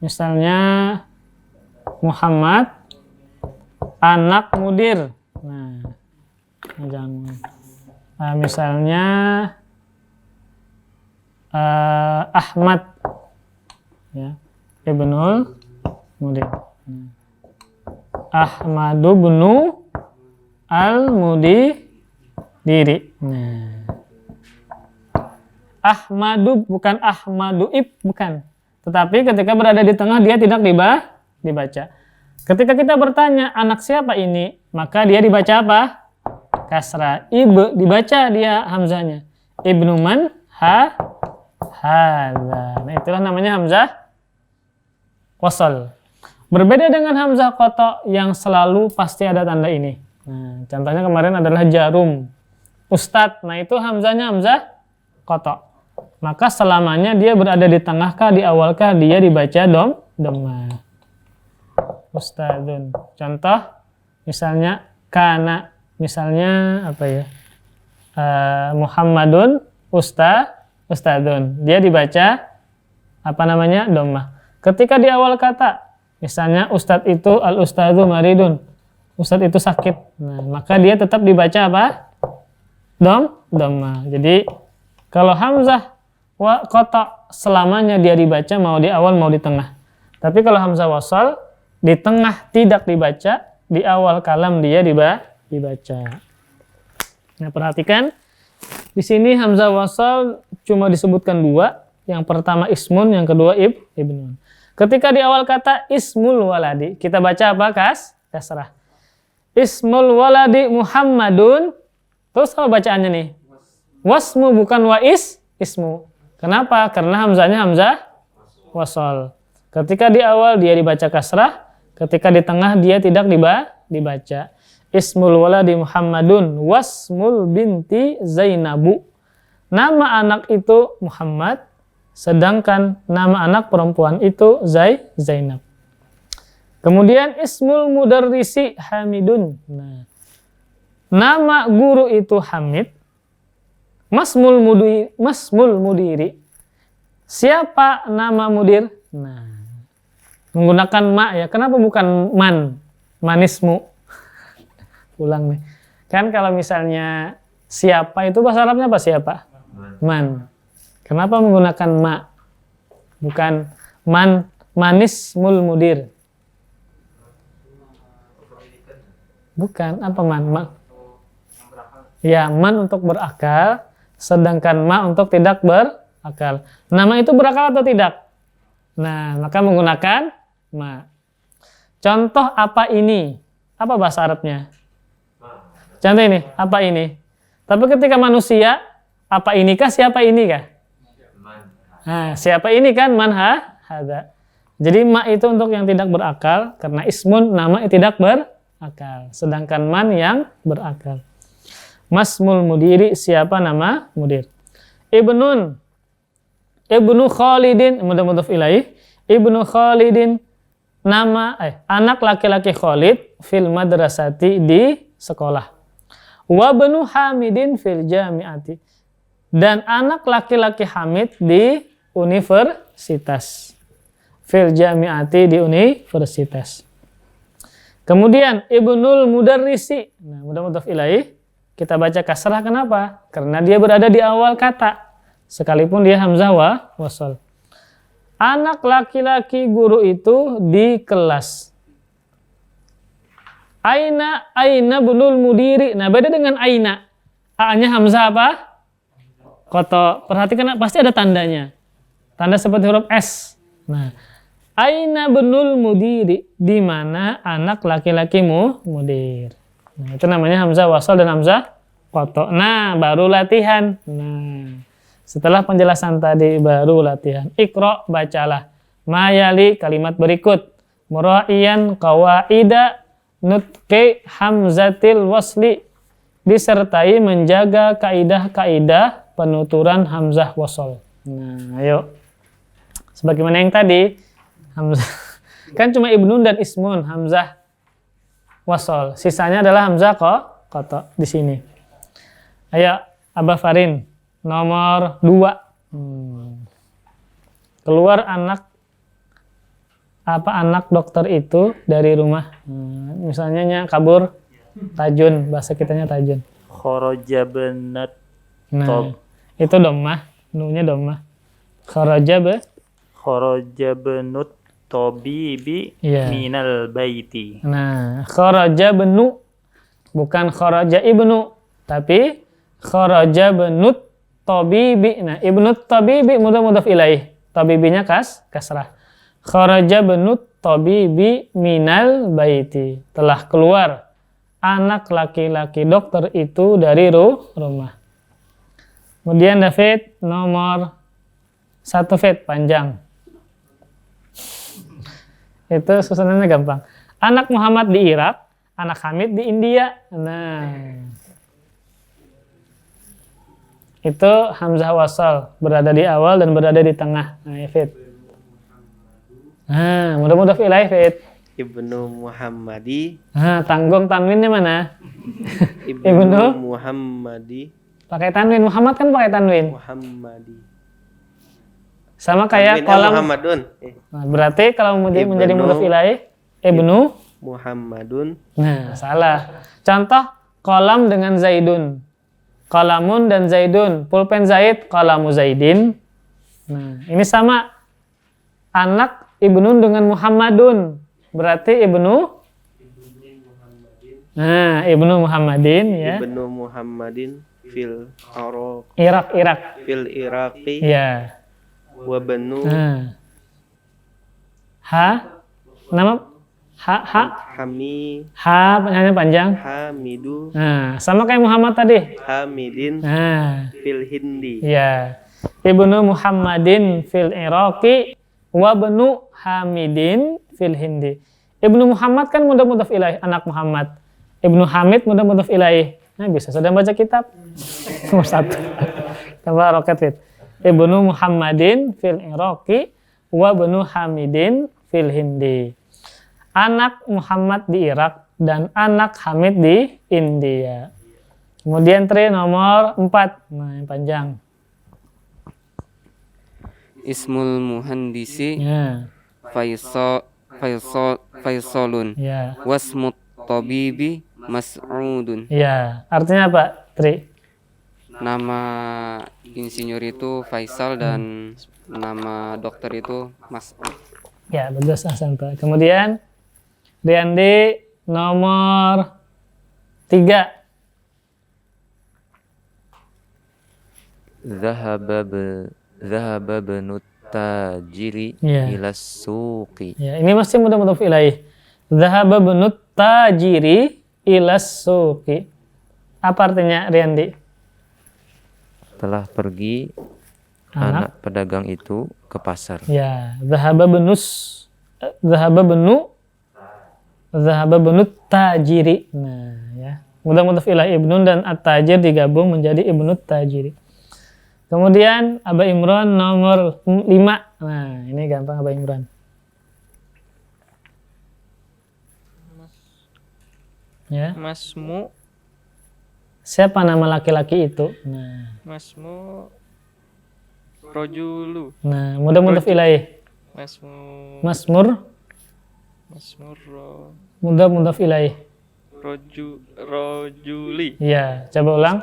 misalnya Muhammad anak mudir. Nah, misalnya Ahmad, ya, ibnul mudir. Ahmadu bnu al-mudiri. Nah, Ahmadu bukan Ahmadu bukan. Tetapi ketika berada di tengah dia tidak dibaca. Ketika kita bertanya anak siapa ini, maka dia dibaca apa? Kasrah. Dibaca dia hamzanya. Ibnu man hadza. Nah, itulah namanya hamzah wasal. Berbeda dengan hamzah qata yang selalu pasti ada tanda ini. Nah, contohnya kemarin adalah jarum. Ustadz. Nah, itu hamzanya hamzah qata. Maka selamanya dia berada di tengahkah, di awalkah, dia dibaca dhammah. Ustadzun. Contoh, misalnya kana, misalnya apa ya? Muhammadun ustadzun. Dia dibaca apa namanya? Dhammah. Ketika di awal kata, misalnya ustadz itu al-ustadzu maridun. Ustadz itu sakit. Nah, maka dia tetap dibaca apa? Dhammah. Jadi kalau hamzah qata selamanya dia dibaca mau di awal mau di tengah. Tapi kalau hamzah wasal di tengah tidak dibaca, di awal kalam dia dibaca. Nah, perhatikan di sini hamzah wasal cuma disebutkan dua. Yang pertama ismun, yang kedua ibnun. Ketika di awal kata ismul waladi, kita baca apa? Kasrah. Ismul waladi Muhammadun. Terus apa bacaannya nih? Wasmu bukan ismu. Kenapa? Karena hamzanya hamzah wasal. Ketika di awal dia dibaca kasrah, ketika di tengah dia tidak dibaca. Ismul waladi Muhammadun, wasmul binti Zainabu. Nama anak itu Muhammad, sedangkan nama anak perempuan itu Zainab. Kemudian ismul mudarrisi Hamidun. Nah, nama guru itu Hamid. Masmul mudiri. Siapa nama mudir? Nah, menggunakan ma ya. Kenapa bukan man? Manismu. Ulang nih. Kan kalau misalnya siapa itu bahasa Arabnya apa siapa? Man. Kenapa menggunakan ma? Bukan manismul mudir. Bukan, apa man? Ya, man untuk berakal. Sedangkan ma untuk tidak berakal. Nama itu berakal atau tidak? Nah, maka menggunakan ma. Contoh apa ini? Apa bahasa Arabnya? Contoh ini, apa ini? Tapi ketika manusia, apa inikah, siapa inikah? Nah, siapa ini kan? Man hadza. Jadi ma itu untuk yang tidak berakal, karena ismun nama yang tidak berakal. Sedangkan man yang berakal. Masmul mudiri, siapa nama mudir. Ibnu Khalidin, mudhaf ilaih. Ibnu Khalidin, nama anak laki-laki Khalid fil madrasati, di sekolah. Wa bnu Hamidin fil jami'ati, dan anak laki-laki Hamid di universitas. Fil jami'ati, di universitas. Kemudian ibnul mudarrisi, nah mudhaf ilaih. Kita baca kasrah, kenapa? Karena dia berada di awal kata. sekalipun dia hamzah wasal. Anak laki-laki guru itu di kelas. Aina bunul mudiri. Nah, beda dengan aina. A-nya hamzah apa? Koto. Perhatikan, pasti ada tandanya. Tanda seperti huruf S. Nah, aina bunul mudiri. Di mana anak laki-lakimu mudir. Nah, itu namanya hamzah wasal dan hamzah koto. Nah, baru latihan. Nah, setelah penjelasan tadi baru latihan. Iqra, bacalah. Mayali, kalimat berikut. Mura'iyan qawaida nutqi hamzatil wasli. Disertai menjaga kaidah-kaidah penuturan hamzah wasal. Nah, ayo. Sebagaimana yang tadi, hamzah kan cuma ibnun dan ismun, hamzah wasal. Sisanya adalah hamzah koto di sini. Ayo, Abah Farin, nomor 2. Keluar anak dokter itu dari rumah. Misalnya kabur tajun, bahasa kitanya tajun. Kharaja banat Nah, itu dhammah, nu-nya dhammah. Kharaja banut tabibi Iya. minal baiti. Nah, kharaja benu, bukan kharaja ibnu, tapi kharaja benut tabibi. Nah, ibnut tabibi mudhaf ilaih. Tabibinya kasrah. Kharaja benut tabibi minal baiti. Telah keluar anak laki-laki dokter itu dari rumah. Kemudian David nomor 1 Fit panjang. Itu susunannya gampang. Anak Muhammad di Irak, anak Hamid di India. Nah, itu hamzah wasal, berada di awal dan berada di tengah. Nah, ya Fit. Nah, mudah-mudahan ilaih Fit. Ibnu Muhammadi. Nah, tanggung tanwinnya mana? Ibnu Muhammadi. Pakai tanwin. Muhammad kan pakai tanwin. Muhammadi. Sama kayak Tanwin, kolam. Muhammadun. Nah, berarti kalau menjadi Ibnu. mudhaf ilaih, ibnu. Muhammadun. Nah, salah. Contoh kolam dengan zaidun. Kolamun dan zaidun. Pulpen Zaid, kolamu zaidin. Nah, ini sama. Anak ibnun dengan Muhammadun. Berarti ibnu. Nah, ibnu Muhammadin ya. Ibnu Muhammadin fil Irak. fil Iraqi Ya. wa banu Nah. Nama hanya panjang. Hamidu Nah, sama kayak Muhammad tadi. Hamidin Nah, fil Hindi. ya. Ibnu Muhammadin fil Iraqi wa banu Hamidin fil Hindi. Ibnu Muhammad kan mudhaf ilaih, anak Muhammad. Ibnu Hamid mudhaf ilaih. Nah, bisa sudah baca kitab. Nomor 1. Tambah roket Fit. Ibnu Muhammadin fil Iraqi wa banu Hamidin fil Hindi. Anak Muhammad di Irak dan anak Hamid di India. Kemudian nomor 4. Nah, yang panjang. Ismul muhandisi Ya. Faisalun. Ya. Wasmut tabibi Mas'udun. Ya, artinya apa, Tri? Nama insinyur itu Faisal dan nama dokter itu Mas'ud. Ya, bagus Ahsan. Kemudian Riandi nomor 3. Dhahaba banut tajiri Ya. ila suqi. Ya, ini masih mudhaf ilaih. Dhahaba bunut tajiri ilas suqi. Apa artinya, Riandi? Telah pergi Anak. anak pedagang itu ke pasar. Ya, dhahaba bunut tajiri. Nah, ya. Mudhaf ilaih ibnun dan at-tajir digabung menjadi ibnut tajiri. Kemudian Aba Imran nomor 5. Nah, ini gampang Aba Imran. Ya. Masmu, Siapa nama laki-laki itu? Nah, masmu rojulu, mudhaf ilaih. masmu, Masmur, masmur mudhaf ilaih. rojuli, Ya, coba ulang.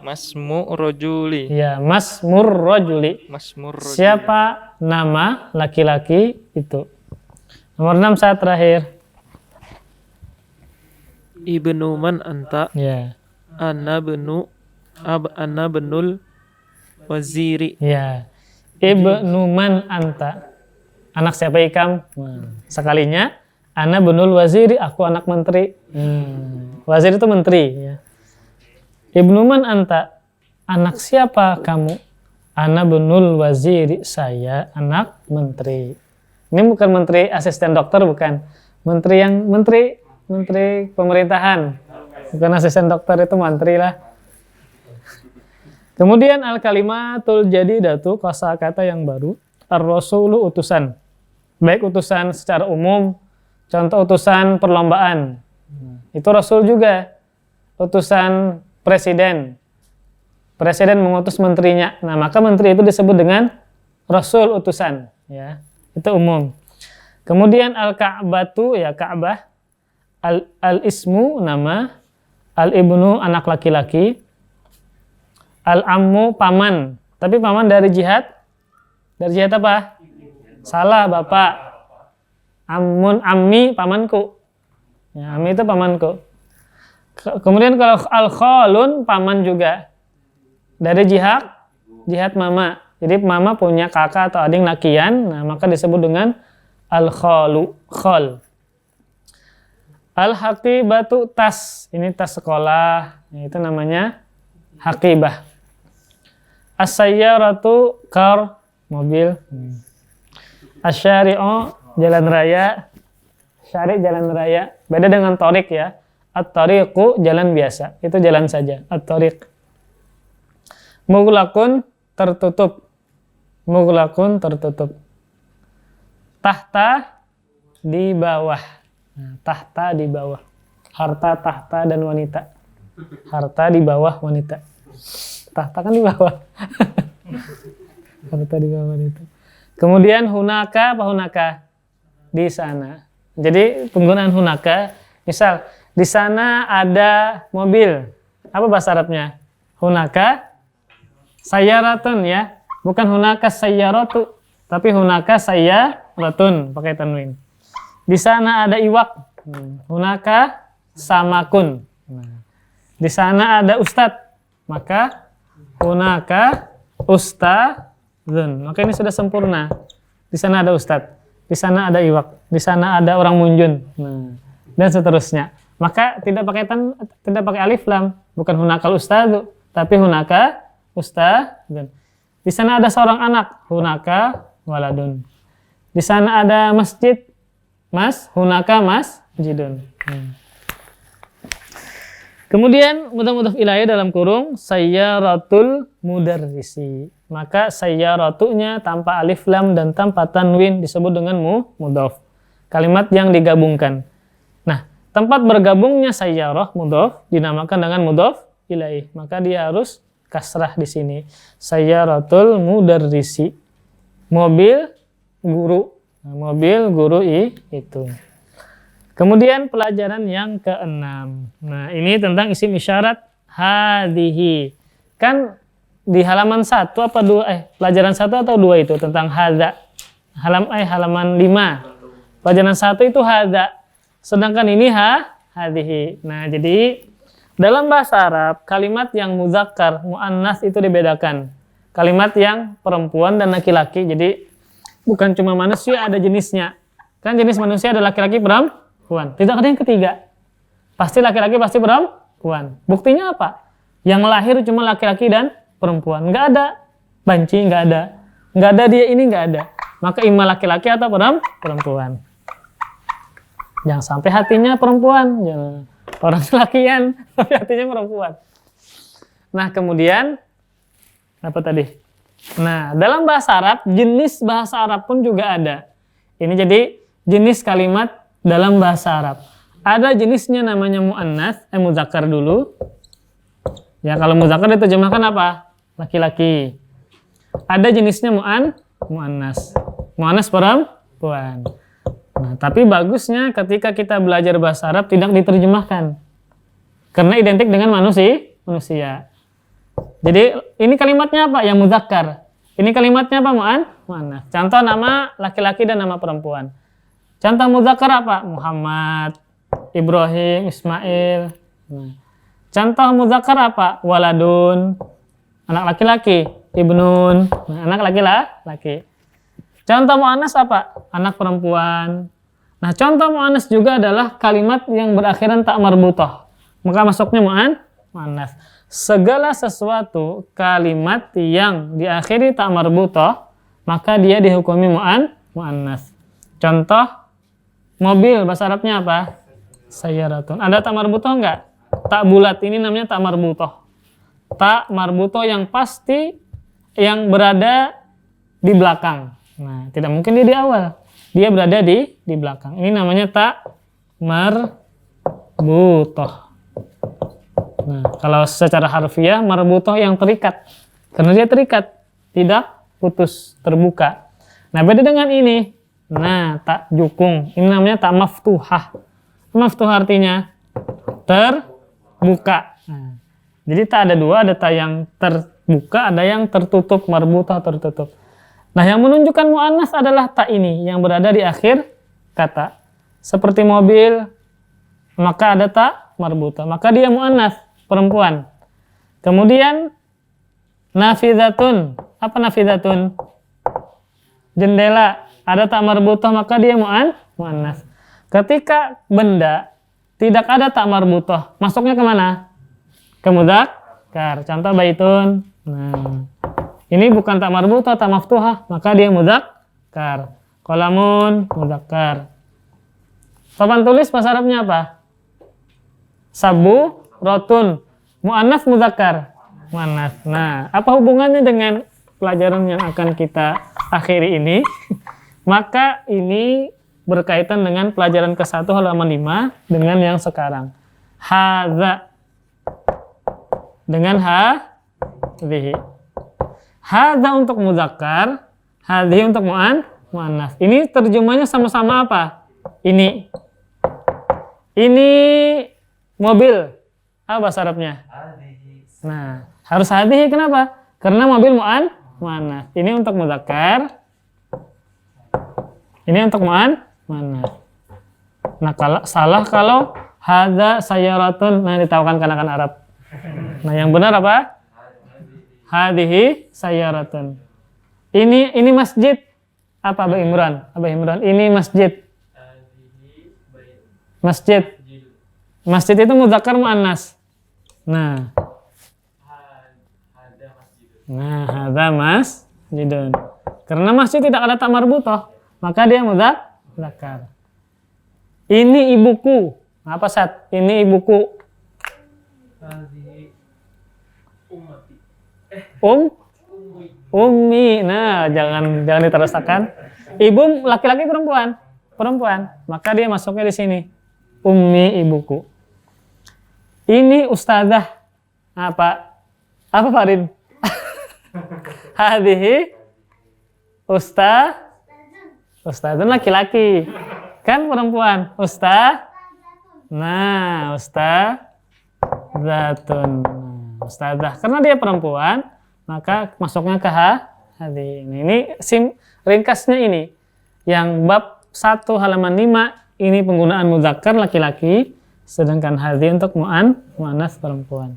Masmu rojuli. Ya, masmur rajuli. Masmur rojuli. Siapa nama laki-laki itu? Nomor 6 saat terakhir. Ibnu man anta. Ya. Ana benul waziri. Ya. Ibnu man anta. Anak siapa ikam? Sekalinya ana benul waziri, aku anak menteri. Wazir itu menteri ya. Ibnu man anta. Anak siapa kamu? Ana benul waziri, saya anak menteri. Ini bukan menteri asisten dokter, bukan. Menteri pemerintahan. Bukan asisten dokter, itu menteri lah. Kemudian al-kalimatul jadidatu, kosakata yang baru. Ar-rasulu, utusan. Baik utusan secara umum, contoh utusan perlombaan. Itu rasul juga. Utusan presiden. Presiden mengutus menterinya. Nah, maka menteri itu disebut dengan rasul utusan, ya. Itu umum. Kemudian al-ka'batu, ya Ka'bah. Al-ismu, nama. Al-ibnu, anak laki-laki. Al-ammu, paman. Tapi paman dari jihad. Dari jihad apa? Salah, bapak. Ammun, ammi, pamanku. Ya, ammi itu pamanku. Kemudian kalau al-khalun, paman juga. Dari jihad mama. Jadi mama punya kakak atau adik lakian, nah maka disebut dengan al-khalu, khal. Al-haqibatu, tas. Ini tas sekolah. Itu namanya haqibah. As-sayyaratu, car, mobil. Asyari'u, jalan raya. Syari' jalan raya. Beda dengan torik ya. At-tariqu, jalan biasa. Itu jalan saja. At-tariq. Mughlaqun, tertutup. Mughlaqun, tertutup. Tahta, di bawah. Nah, tahta, di bawah. Harta, tahta, dan wanita. Harta di bawah wanita. Tahta kan di bawah. Harta di bawah wanita. Kemudian hunaka, apa hunaka? Di sana. Jadi penggunaan hunaka, misal di sana ada mobil. Apa bahasa Arabnya? Hunaka sayyaratun, ya. Bukan hunaka sayyaratu, tapi hunaka sayyaratun pakai tanwin. Di sana ada iwak. Hunaka samakun. Di sana ada ustadz. Maka hunaka ustadzun. Maka ini sudah sempurna. Di sana ada ustadz. Di sana ada iwak. Di sana ada orang munjun. Dan seterusnya. Maka tidak pakai alif lam. Bukan hunakal ustadzu, tapi hunaka ustadzun. Di sana ada seorang anak. Hunaka waladun. Di sana ada masjid. Hunaka masjidun. Kemudian mudhaf ilaih dalam kurung sayyaratul mudarrisi. Maka sayyaratunya tanpa alif lam dan tanpa tanwin disebut dengan mudhaf. Kalimat yang digabungkan. Nah, tempat bergabungnya sayyarah mudhaf dinamakan dengan mudhaf ilaih. Maka dia harus kasrah di sini. Sayyaratul mudarrisi. Mobil guru. Nah, mobil guru itu. Kemudian pelajaran yang keenam. Nah, ini tentang isim isyarat hadhihi. Kan di halaman 1 apa 2? Pelajaran 1 atau 2 itu tentang hadza. Halaman 5. Pelajaran 1 itu hadza. Sedangkan ini hadhihi. Nah, jadi dalam bahasa Arab kalimat yang muzakkar, muannas itu dibedakan. Kalimat yang perempuan dan laki-laki. Jadi bukan cuma manusia, ada jenisnya. Kan jenis manusia ada laki-laki, perempuan. Tidak ada yang ketiga. Pasti laki-laki, pasti perempuan. Buktinya apa? Yang lahir cuma laki-laki dan perempuan. Nggak ada banci, nggak ada. Nggak ada dia ini, nggak ada. Maka imma laki-laki atau perempuan. Jangan sampai hatinya perempuan. Jangan. Orang lakian, tapi hatinya perempuan. Nah, kemudian apa tadi? Nah, dalam bahasa Arab, jenis bahasa Arab pun juga ada. Ini jadi jenis kalimat dalam bahasa Arab. Ada jenisnya namanya mu'annas, muzakkar dulu. Ya, kalau muzakkar diterjemahkan apa? Laki-laki. Ada jenisnya mu'annas. Mu'annas perempuan. Nah, tapi bagusnya ketika kita belajar bahasa Arab tidak diterjemahkan. Karena identik dengan manusia. Jadi ini kalimatnya apa? Yang muzakkar. Ini kalimatnya apa? Mu'annas. Contoh nama laki-laki dan nama perempuan. Contoh muzakkar apa? Muhammad, Ibrahim, Ismail. Nah. Contoh muzakkar apa? Waladun, anak laki-laki. Ibnun, nah, anak laki-laki. Contoh mu'annas apa? Anak perempuan. Nah, contoh mu'annas juga adalah kalimat yang berakhiran tak marbutah. Maka masuknya mu'annas. Segala sesuatu kalimat yang diakhiri tak marbutah, maka dia dihukumi mu'annas. Contoh mobil bahasa Arabnya apa? Sayyaratun. Ada tak marbutah enggak? Tak bulat ini namanya tak marbutah. Tak marbutah yang pasti yang berada di belakang. Nah, tidak mungkin dia di awal. Dia berada di belakang. Ini namanya tak marbutah. Nah, kalau secara harfiah marbutah yang terikat. Karena dia terikat, tidak putus, terbuka. Nah, beda dengan ini. Nah, tak jukung. Ini namanya tak maftuhah. Maftuhah artinya terbuka. Nah, jadi tak ada dua, ada tak yang terbuka, ada yang tertutup, marbutah tertutup. Nah, yang menunjukkan mu'annas adalah tak ini yang berada di akhir kata. Seperti mobil, maka ada tak marbutah, maka dia mu'annas, perempuan. Kemudian nafidatun, apa nafidatun? Jendela, ada tak marbutah, maka dia mu'annas. Ketika benda tidak ada tak marbutah, masuknya kemana? Ke mudzakkar. Contoh baitun. Nah, ini bukan tak marbutah, tak maftuhah, maka dia mudzakkar. Qalamun mudzakkar. Papan tulis bahasa Arabnya apa? Sabu rotun. Mu'annas mudzakkar. Mu'annas. Nah, apa hubungannya dengan pelajaran yang akan kita akhiri ini? Maka ini berkaitan dengan pelajaran ke-1 halaman 5 dengan yang sekarang. Hadza dengan hadhihi. Hadza untuk mudzakkar, hadhihi untuk mu'annas. Ini terjemahnya sama-sama apa? Ini mobil. Apa bahasa Arabnya? Nah, harus hadhihi kenapa? Karena mobil mu'annas. Ini untuk mudzakkar. Ini untuk mu'annas. Nah, kalau hadza sayyaratun, nah ditahukan kanak-kanak Arab. Nah, yang benar apa? Hadhihi sayyaratun. Ini masjid. Apa Abah Imran? Abah Imran, ini masjid. Masjid. Masjid itu mudzakkar mu'annas. Nah, hadza masjidun. Karena masjid tidak ada tak marbutah, maka dia mudzakkar. Ini ibuku. Apa Sat? Ini ibuku. Ummi. Nah, jangan diteruskan. Ibu laki-laki perempuan? Perempuan. Maka dia masuknya di sini. Ummi ibuku. Ini ustazah. Apa Farid? Hadhihi ustazun laki-laki. Kan perempuan. Nah, ustazatun. Ustazah. Karena dia perempuan, maka masuknya ke hadhihi. Ini ringkasnya ini. Yang bab 1 halaman 5 ini penggunaan mudzakkar laki-laki, sedangkan hadhihi untuk mu'annas perempuan.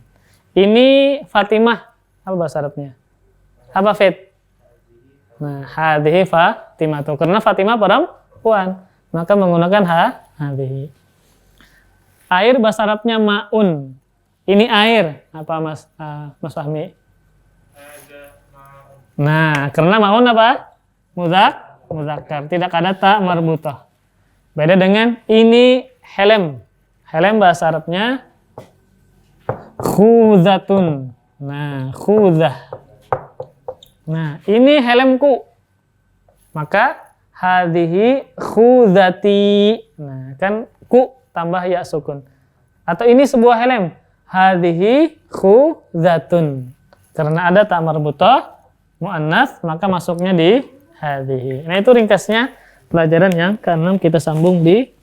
Ini Fatimah. Apa bahasa Arabnya? Apa Fit? Nah, hadhihi Fatimah tuh. Karena Fatimah perempuan, maka menggunakan hadhihi. Air bahasa Arabnya ma'un. Ini air. Apa Mas Fahmi? Nah, karena ma'un apa? Mudzakkar. Tidak ada tak marbutah. Beda dengan ini helm. Helm bahasa Arabnya khuzatun. Nah, khuzah. Nah, ini helmku. Maka hadhihi khuzati. Nah, kan ku tambah ya sukun. Atau ini sebuah helm. Hadhihi khuzatun. Karena ada tak marbutah mu'annas, maka masuknya di hadhihi. Nah, itu ringkasnya pelajaran yang ke-6, kita sambung di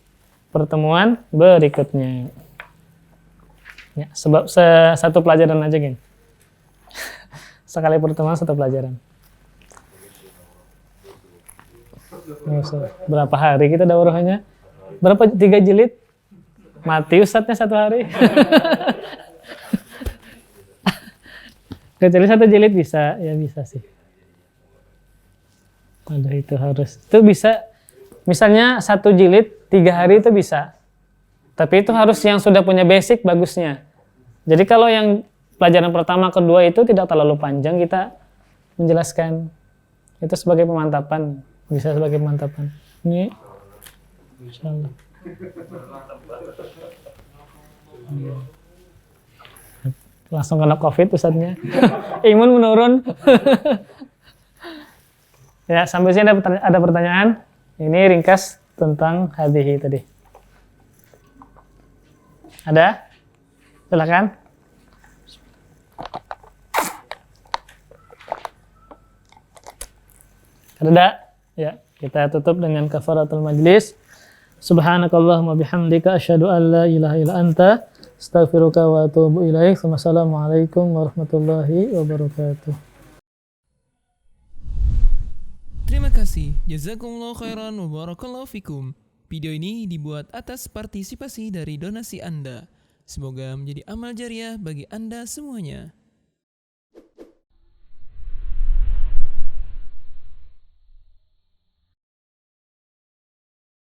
pertemuan berikutnya. Ya, sebab satu pelajaran aja gini. Sekali pertemuan satu pelajaran. Berapa hari kita daurahnya? Berapa 3 jilid? Mati ustadznya 1 hari. Kecuali 1 jilid bisa, ya bisa sih. Aduh itu harus. Itu bisa, misalnya 1 jilid 3 hari itu bisa. Tapi itu harus yang sudah punya basic bagusnya. Jadi kalau yang pelajaran pertama, kedua itu tidak terlalu panjang kita menjelaskan. Itu sebagai pemantapan. Bisa sebagai pemantapan. Ini insyaallah. Langsung kena COVID ustadznya. Imun menurun. Ya, sampai sini ada pertanyaan. Ini ringkas tentang hadhihi tadi. Ada? Silakan. Ada? Ya, kita tutup dengan kafaratul majlis. Subhanakallahumma bihamdika asyhadu an la ilaha illa anta astaghfiruka wa atubu ilaik. Wassalamualaikum warahmatullahi wabarakatuh. Terima kasih. Jazakumullah khairan wa barakallahu fikum. Video ini dibuat atas partisipasi dari donasi Anda. Semoga menjadi amal jariah bagi Anda semuanya.